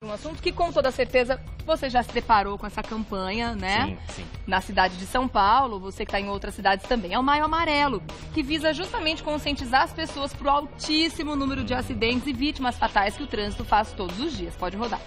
Um assunto que, com toda certeza, você já se deparou com essa campanha, né? Sim. Na cidade de São Paulo, você que está em outras cidades também. É o Maio Amarelo, que visa justamente conscientizar as pessoas para o altíssimo número de acidentes e vítimas fatais que o trânsito faz todos os dias. Pode rodar.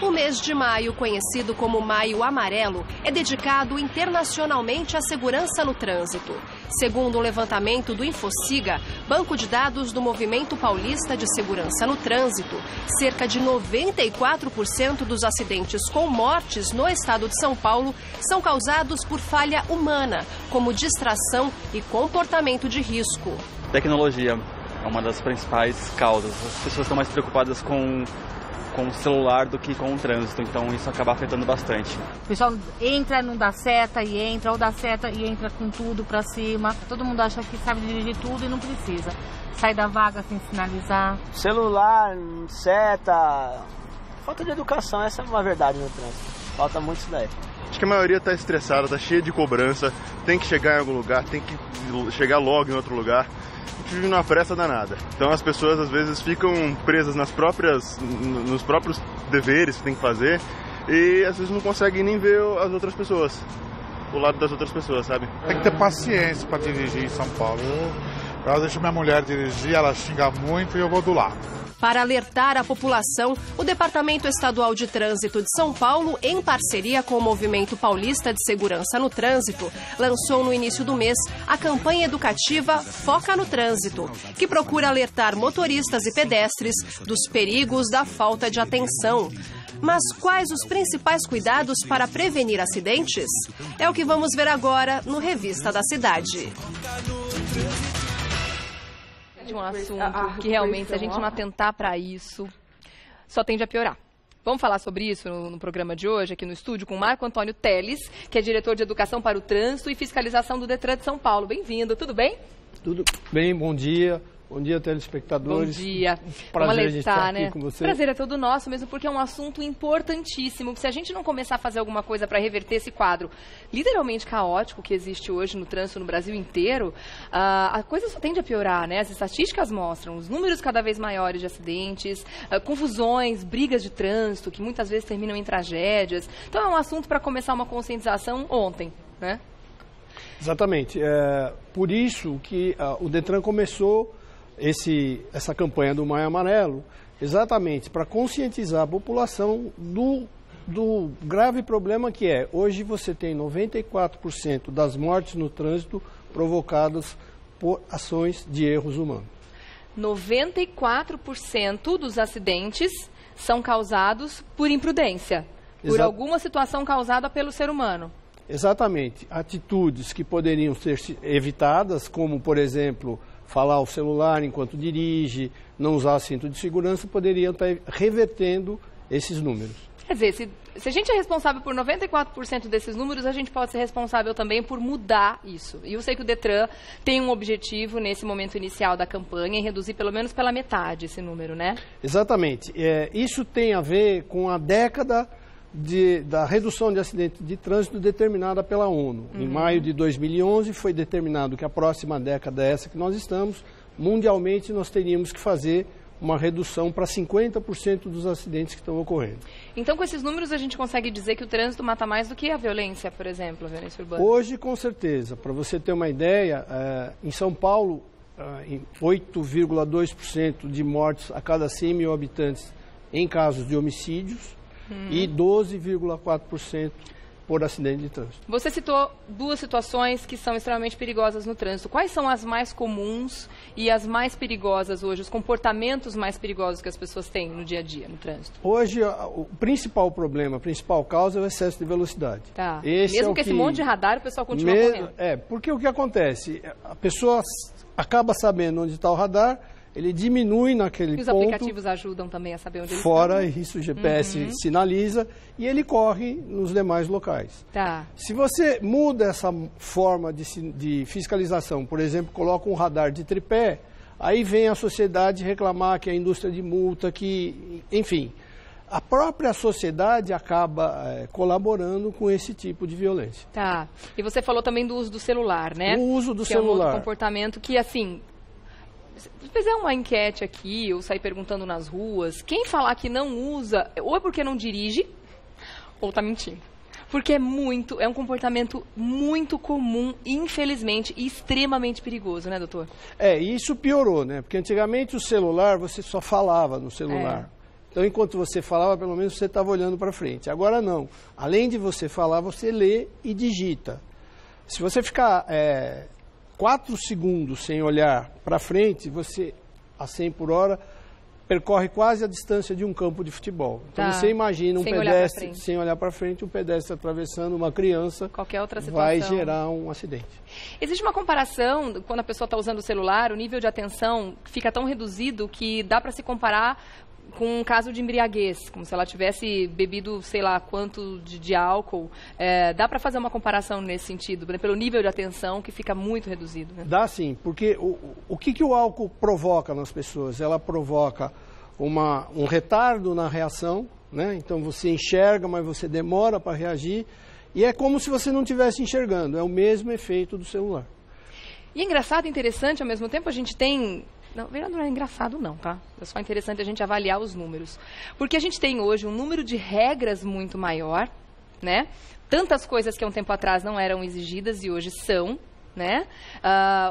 O mês de maio, conhecido como Maio Amarelo, é dedicado internacionalmente à segurança no trânsito. Segundo o levantamento do Infociga, banco de dados do Movimento Paulista de Segurança no Trânsito, cerca de 94% dos acidentes com mortes no estado de São Paulo são causados por falha humana, como distração e comportamento de risco. Tecnologia é uma das principais causas. As pessoas estão mais preocupadas com o celular do que com o trânsito, então isso acaba afetando bastante. O pessoal entra, não dá seta e entra, ou dá seta e entra com tudo pra cima. Todo mundo acha que sabe dirigir tudo e não precisa. Sai da vaga sem sinalizar. Celular, seta, falta de educação, essa é uma verdade no trânsito. Falta muito isso daí. Acho que a maioria está estressada, está cheia de cobrança, tem que chegar em algum lugar, tem que chegar logo em outro lugar. A gente vive numa pressa danada. Então as pessoas às vezes ficam presas nos próprios deveres que tem que fazer e às vezes não conseguem nem ver as outras pessoas, o lado das outras pessoas, sabe? Tem que ter paciência para dirigir em São Paulo. Eu deixo minha mulher dirigir, ela xinga muito e eu vou do lado. Para alertar a população, o Departamento Estadual de Trânsito de São Paulo, em parceria com o Movimento Paulista de Segurança no Trânsito, lançou no início do mês a campanha educativa Foca no Trânsito, que procura alertar motoristas e pedestres dos perigos da falta de atenção. Mas quais os principais cuidados para prevenir acidentes? É o que vamos ver agora no Revista da Cidade. De um assunto que realmente, se a gente não atentar para isso, só tende a piorar. Vamos falar sobre isso no programa de hoje, aqui no estúdio, com Marco Antônio Teles, que é diretor de Educação para o Trânsito e Fiscalização do Detran de São Paulo. Bem-vindo, tudo bem? Tudo bem, bom dia. Bom dia, telespectadores. Bom dia. Prazer de estar aqui com você. Prazer é todo nosso, mesmo porque é um assunto importantíssimo. Se a gente não começar a fazer alguma coisa para reverter esse quadro literalmente caótico que existe hoje no trânsito no Brasil inteiro, a coisa só tende a piorar, né? As estatísticas mostram os números cada vez maiores de acidentes, confusões, brigas de trânsito, que muitas vezes terminam em tragédias. Então é um assunto para começar uma conscientização ontem, né? Exatamente. Por isso que o Detran começou essa campanha do Maio Amarelo, exatamente para conscientizar a população do grave problema que é, hoje você tem 94% das mortes no trânsito provocadas por ações de erros humanos. 94% dos acidentes são causados por imprudência, por alguma situação causada pelo ser humano. Exatamente. Atitudes que poderiam ser evitadas, como, por exemplo, falar ao celular enquanto dirige, não usar cinto de segurança, poderiam estar revertendo esses números. Quer dizer, se a gente é responsável por 94% desses números, a gente pode ser responsável também por mudar isso. E eu sei que o Detran tem um objetivo nesse momento inicial da campanha em reduzir pelo menos pela metade esse número, né? Exatamente. Isso tem a ver com a década da redução de acidentes de trânsito determinada pela ONU. Em maio de 2011 foi determinado que a próxima década, essa que nós estamos, mundialmente nós teríamos que fazer uma redução para 50% dos acidentes que estão ocorrendo. Então, com esses números, a gente consegue dizer que o trânsito mata mais do que a violência, por exemplo, a violência urbana? Hoje, com certeza. Para você ter uma ideia, em São Paulo, 8,2% de mortes a cada 100 mil habitantes em casos de homicídios, e 12,4% por acidente de trânsito. Você citou duas situações que são extremamente perigosas no trânsito. Quais são as mais comuns e as mais perigosas hoje, os comportamentos mais perigosos que as pessoas têm no dia a dia, no trânsito? Hoje, o principal problema, a principal causa é o excesso de velocidade. Tá. Mesmo com esse monte de radar, o pessoal continua correndo. Porque o que acontece? A pessoa acaba sabendo onde está o radar, ele diminui naquele ponto. E os aplicativos ajudam também a saber onde ele está? Fora isso, o GPS sinaliza e ele corre nos demais locais. Tá. Se você muda essa forma de fiscalização, por exemplo, coloca um radar de tripé, aí vem a sociedade reclamar que a indústria de multa, enfim, a própria sociedade acaba colaborando com esse tipo de violência. Tá. E você falou também do uso do celular, né? O uso do celular. celular. É um outro comportamento que, assim, se fizer uma enquete aqui, ou sair perguntando nas ruas, quem falar que não usa, ou é porque não dirige, ou está mentindo. Porque é um comportamento muito comum, infelizmente, e extremamente perigoso, né, doutor? E isso piorou, né? Porque antigamente o celular, você só falava no celular. Então, enquanto você falava, pelo menos você estava olhando para frente. Agora não. Além de você falar, você lê e digita. Se você ficar 4 segundos sem olhar para frente, você, a 100 por hora, percorre quase a distância de um campo de futebol. Então você imagina um pedestre sem olhar para frente, um pedestre atravessando uma criança, qualquer outra situação vai gerar um acidente. Existe uma comparação, quando a pessoa está usando o celular, o nível de atenção fica tão reduzido que dá para se comparar com um caso de embriaguez, como se ela tivesse bebido, sei lá, quanto de álcool. Dá para fazer uma comparação nesse sentido, né? Pelo nível de atenção que fica muito reduzido, né? Dá sim, porque o que o álcool provoca nas pessoas? Ela provoca um retardo na reação, né? Então você enxerga, mas você demora para reagir, e é como se você não estivesse enxergando, é o mesmo efeito do celular. E é engraçado e interessante, ao mesmo tempo a gente tem... Não, não é engraçado não, tá? É só interessante a gente avaliar os números. Porque a gente tem hoje um número de regras muito maior, né? Tantas coisas que há um tempo atrás não eram exigidas e hoje são, né?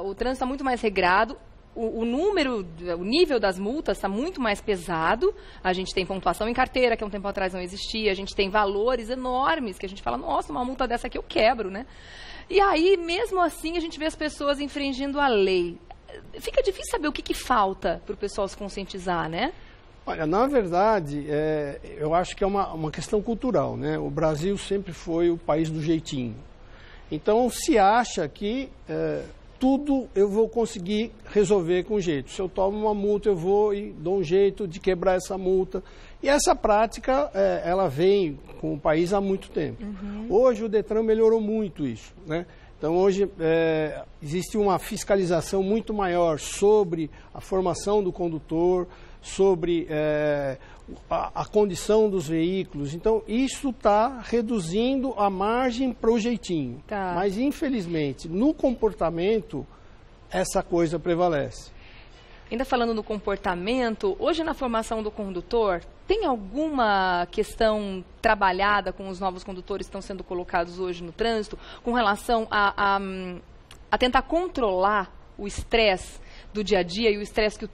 O trânsito está muito mais regrado. O nível das multas está muito mais pesado. A gente tem pontuação em carteira, que há um tempo atrás não existia. A gente tem valores enormes, que a gente fala, nossa, uma multa dessa aqui eu quebro, né? E aí, mesmo assim, a gente vê as pessoas infringindo a lei. Fica difícil saber o que falta para o pessoal se conscientizar, né? Olha, na verdade, eu acho que é uma questão cultural, né? O Brasil sempre foi o país do jeitinho. Então, se acha que tudo eu vou conseguir resolver com jeito. Se eu tomo uma multa, eu vou e dou um jeito de quebrar essa multa. E essa prática, ela vem com o país há muito tempo. Hoje, o Detran melhorou muito isso, né? Então, hoje, existe uma fiscalização muito maior sobre a formação do condutor, sobre a condição dos veículos. Então, isso está reduzindo a margem para o jeitinho. Tá. Mas, infelizmente, no comportamento, essa coisa prevalece. Ainda falando no comportamento, hoje na formação do condutor, tem alguma questão trabalhada com os novos condutores que estão sendo colocados hoje no trânsito, com relação a tentar controlar o estresse do dia a dia e o estresse que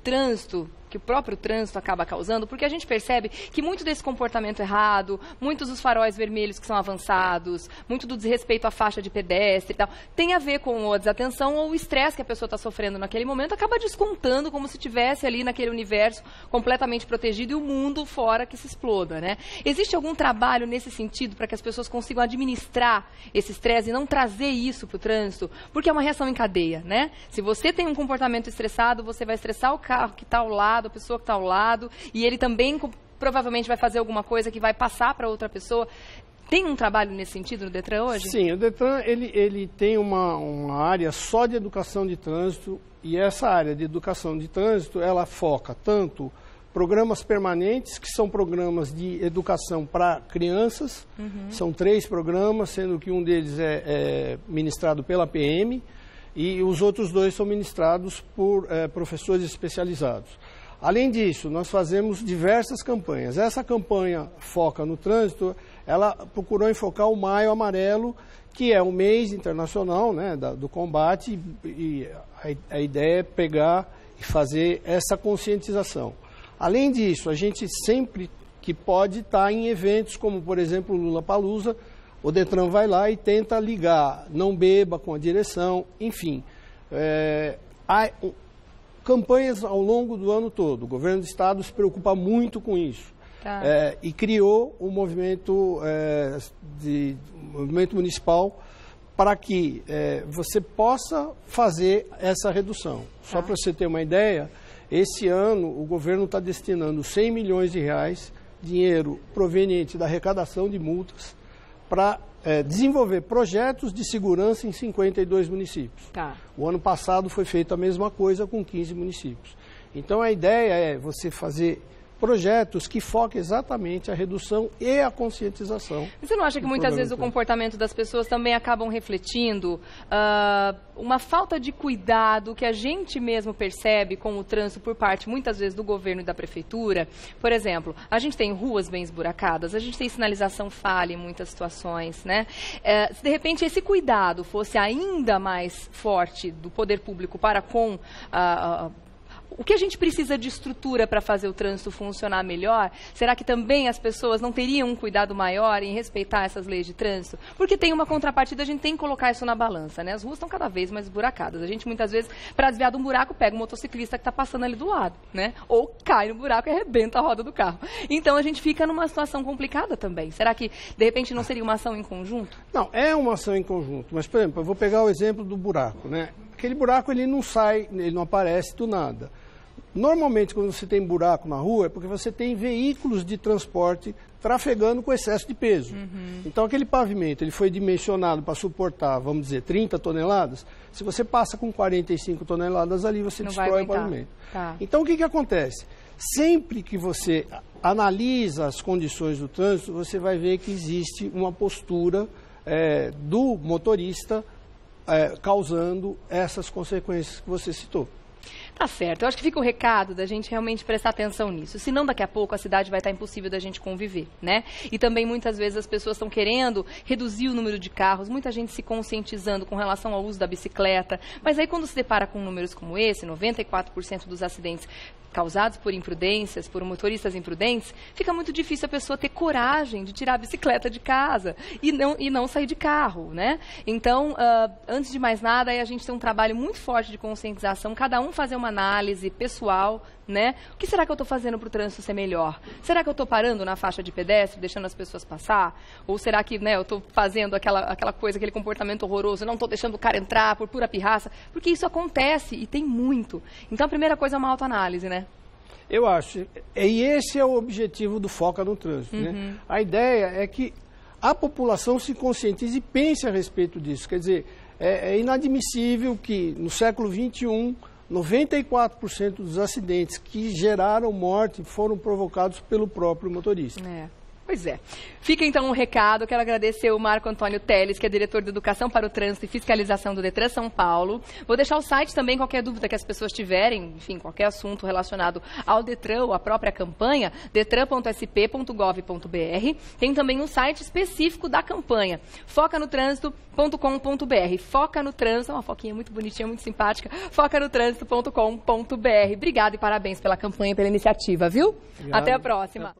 o próprio trânsito acaba causando? Porque a gente percebe que muito desse comportamento errado, muitos dos faróis vermelhos que são avançados, muito do desrespeito à faixa de pedestre e tal, tem a ver com a desatenção ou o estresse que a pessoa está sofrendo naquele momento, acaba descontando como se estivesse ali naquele universo completamente protegido e o mundo fora que se exploda, né? Existe algum trabalho nesse sentido para que as pessoas consigam administrar esse estresse e não trazer isso para o trânsito? Porque é uma reação em cadeia, né? Se você tem um comportamento estressado, você vai estressar o carro que está ao lado, a pessoa que está ao lado, e ele também provavelmente vai fazer alguma coisa que vai passar para outra pessoa. Tem um trabalho nesse sentido no Detran hoje? Sim, o Detran ele tem uma área só de educação de trânsito, e essa área de educação de trânsito, ela foca tanto programas permanentes, que são programas de educação para crianças, são 3 programas, sendo que um deles é ministrado pela PM, e os outros 2 são ministrados por professores especializados. Além disso, nós fazemos diversas campanhas. Essa campanha Foca no Trânsito, ela procurou enfocar o Maio Amarelo, que é um mês internacional, né, do combate, e a ideia é pegar e fazer essa conscientização. Além disso, a gente sempre que pode estar em eventos como, por exemplo, o Lollapalooza, o Detran vai lá e tenta ligar, não beba com a direção, enfim. Há campanhas ao longo do ano todo. O governo do estado se preocupa muito com isso. Tá. E criou um movimento, movimento municipal para que você possa fazer essa redução. Só para você ter uma ideia, esse ano o governo está destinando 100 milhões de reais, dinheiro proveniente da arrecadação de multas, para desenvolver projetos de segurança em 52 municípios. Tá. O ano passado foi feita a mesma coisa com 15 municípios. Então a ideia é você fazer projetos que foquem exatamente a redução e a conscientização. Você não acha que muitas vezes o comportamento das pessoas também acabam refletindo uma falta de cuidado que a gente mesmo percebe com o trânsito por parte, muitas vezes, do governo e da prefeitura? Por exemplo, a gente tem ruas bem esburacadas, a gente tem sinalização falha em muitas situações, né? Se de repente esse cuidado fosse ainda mais forte do poder público para com o que a gente precisa de estrutura para fazer o trânsito funcionar melhor, será que também as pessoas não teriam um cuidado maior em respeitar essas leis de trânsito? Porque tem uma contrapartida, a gente tem que colocar isso na balança, né? As ruas estão cada vez mais esburacadas. A gente, muitas vezes, para desviar de um buraco, pega um motociclista que está passando ali do lado, né? Ou cai no buraco e arrebenta a roda do carro. Então, a gente fica numa situação complicada também. Será que, de repente, não seria uma ação em conjunto? Não, é uma ação em conjunto. Mas, por exemplo, eu vou pegar o exemplo do buraco, né? Aquele buraco, ele não sai, ele não aparece do nada. Normalmente, quando você tem buraco na rua, é porque você tem veículos de transporte trafegando com excesso de peso. Então, aquele pavimento, ele foi dimensionado para suportar, vamos dizer, 30 toneladas. Se você passa com 45 toneladas ali, você destrói o pavimento. Então, o que acontece? Sempre que você analisa as condições do trânsito, você vai ver que existe uma postura do motorista causando essas consequências que você citou. Tá certo. Eu acho que fica o recado da gente realmente prestar atenção nisso. Senão, daqui a pouco, a cidade vai estar impossível da gente conviver, né? E também, muitas vezes, as pessoas estão querendo reduzir o número de carros, muita gente se conscientizando com relação ao uso da bicicleta. Mas aí, quando se depara com números como esse, 94% dos acidentes causados por imprudências, por motoristas imprudentes, fica muito difícil a pessoa ter coragem de tirar a bicicleta de casa e não sair de carro, né? Então, antes de mais nada, aí a gente tem um trabalho muito forte de conscientização, cada um fazer uma análise pessoal, né? O que será que eu estou fazendo para o trânsito ser melhor? Será que eu estou parando na faixa de pedestre, deixando as pessoas passar? Ou será que, né, eu estou fazendo aquela coisa, aquele comportamento horroroso, não estou deixando o cara entrar por pura pirraça? Porque isso acontece e tem muito. Então, a primeira coisa é uma autoanálise, né? Eu acho. E esse é o objetivo do Foca no Trânsito, né? A ideia é que a população se conscientize e pense a respeito disso. Quer dizer, é inadmissível que no século XXI, 94% dos acidentes que geraram morte foram provocados pelo próprio motorista. Pois é. Fica então um recado. Quero agradecer o Marco Antônio Teles, que é diretor de Educação para o Trânsito e Fiscalização do Detran São Paulo. Vou deixar o site também, qualquer dúvida que as pessoas tiverem, enfim, qualquer assunto relacionado ao Detran ou à própria campanha, detran.sp.gov.br. Tem também um site específico da campanha, focanotrânsito.com.br. Foca no Trânsito, uma foquinha muito bonitinha, muito simpática, focanotrânsito.com.br. Obrigada e parabéns pela campanha, pela iniciativa, viu? Obrigado. Até a próxima.